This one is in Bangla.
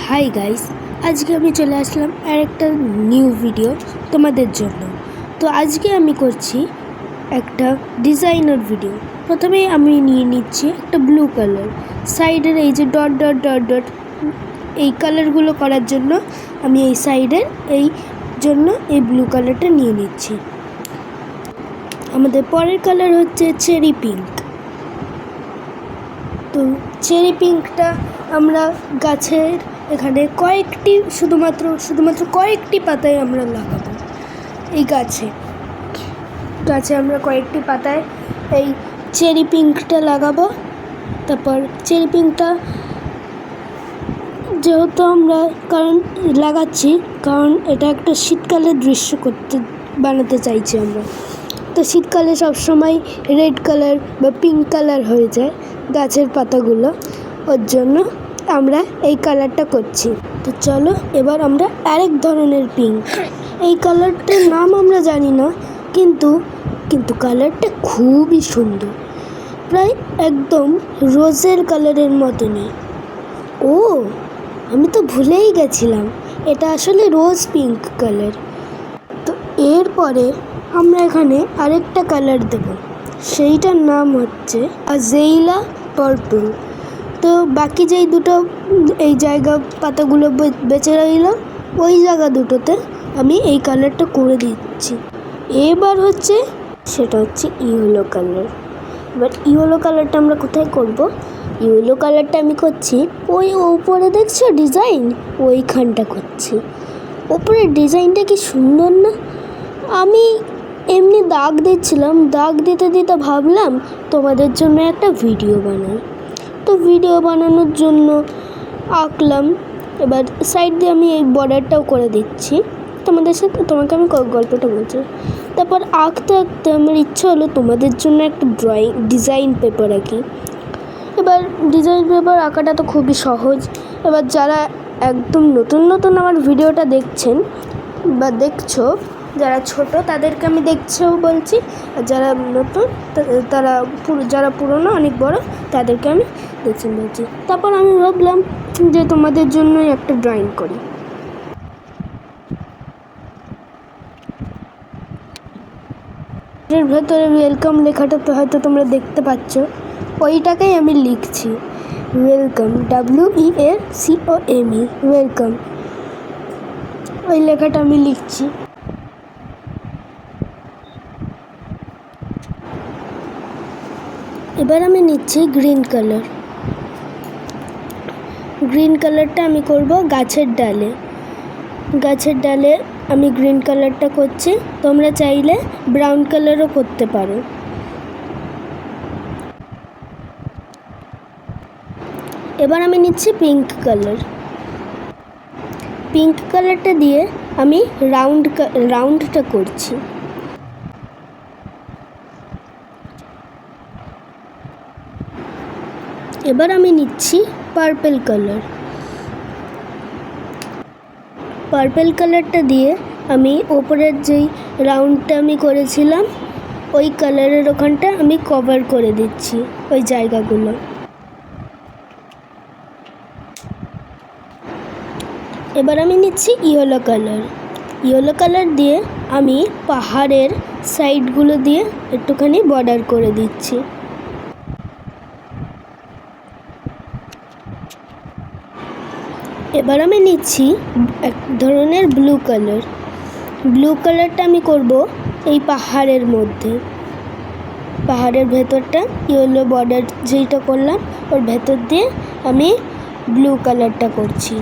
হাই গাইস, আজকে আমি চলে আসলাম আর একটা নিউ ভিডিও তোমাদের জন্য। তো আজকে আমি করছি একটা ডিজাইনার ভিডিও। প্রথমেই আমি নিয়ে নিচ্ছি একটা ব্লু কালার, সাইডের এই যে ডট ডট ডট ডট এই কালারগুলো করার জন্য আমি এই সাইডের এই জন্য এই ব্লু কালারটা নিয়ে নিচ্ছি। আমাদের পরের কালার হচ্ছে চেরি পিঙ্ক। তো চেরি পিঙ্কটা আমরা গাছের এখানে শুধুমাত্র কয়েকটি পাতায় আমরা লাগাবো। এই গাছে আমরা কয়েকটি পাতায় এই চেরি পিঙ্কটা লাগাবো। তারপর চেরি পিঙ্কটা যেহেতু আমরা লাগাচ্ছি কারণ এটা একটা শীতকালের দৃশ্য বানাতে চাইছি আমরা। তো শীতকালে সবসময় রেড কালার বা পিঙ্ক কালার হয়ে যায় গাছের পাতাগুলো, ওর জন্য আমরা এই কালারটা করছি। তো চলো এবার আমরা আরেক ধরনের পিঙ্ক, এই কালারটার নাম আমরা জানি না, কিন্তু কালারটা খুবই সুন্দর, প্রায় একদম রোজের কালারের মতনই। ও, আমি তো ভুলেই গেছিলাম, এটা আসলে রোজ পিঙ্ক কালার। তো এরপরে আমরা এখানে আরেকটা কালার দেব, সেইটার নাম হচ্ছে আজেইলা পার্পল। তো বাকি যেই দুটো এই জায়গা পাতাগুলো বেঁচে রইল, ওই জায়গা দুটোতে আমি এই কালারটা করে দিচ্ছি। এবার সেটা হচ্ছে ইয়েলো কালার। এবার ইয়েলো কালারটা আমরা কোথায় করব? ইয়েলো কালারটা আমি করছি ওই ওপরে দেখছো ডিজাইন, ওইখানটা করছি। ওপরের ডিজাইনটা কি সুন্দর না? আমি এমনি দাগ দিচ্ছিলাম, দাগ দিতে দিতে ভাবলাম তোমাদের জন্য একটা ভিডিও বানাই। তো ভিডিও বানানোর জন্য আঁকলাম। এবার সাইড দিয়ে আমি এই বর্ডারটাও করে দিচ্ছি। তোমাকে আমি গল্পটা বলছি। তারপর আঁকতে আঁকতে আমার ইচ্ছা হলো তোমাদের জন্য একটা ডিজাইন পেপার আঁকি। এবার ডিজাইন পেপার আঁকাটা তো খুবই সহজ। এবার যারা একদম নতুন আমার ভিডিওটা দেখছেন বা দেখছো, যারা ছোট তাদেরকে আমি বলছি, আর যারা নতুন যারা পুরনো অনেক বড় তাদেরকে আমি বলছি। তারপর আমি ভাবলাম যে তোমাদের জন্যই একটা ড্রয়িং করি। এর ভেতরে ওয়েলকাম লেখাটা তো হয়তো তোমরা দেখতে পাচ্ছ, ওইটাকেই আমি লিখছি, ওয়েলকাম, WELCOME, ওয়েলকাম, ওই লেখাটা আমি লিখছি। এবার আমি নিচ্ছি গ্রিন কালার। গ্রিন কালারটা আমি করব গাছের ডালে আমি গ্রিন কালারটা করছি। তোমরা চাইলে ব্রাউন কালারও করতে পারো। এবার আমি নিচ্ছি পিঙ্ক কালারটা দিয়ে আমি রাউন্ডটা করছি। এবার আমি নিচ্ছি পার্পল কালারটা দিয়ে আমি ওপরের যেই রাউন্ডটা আমি করেছিলাম ওই কালারের ওখানটা আমি কভার করে দিচ্ছি ওই জায়গাগুলো। এবার আমি নিচ্ছি ইয়েলো কালার দিয়ে আমি পাহাড়ের সাইডগুলো দিয়ে একটুখানি বর্ডার করে দিচ্ছি। এবার আমি নিচ্ছি এক ধরনের ব্লু কালারটা আমি করব এই পাহাড়ের মধ্যে, পাহাড়ের ভেতরটা ইয়েলো বর্ডার যেইটা করলাম ওর ভেতর দিয়ে আমি ব্লু কালারটা করছি।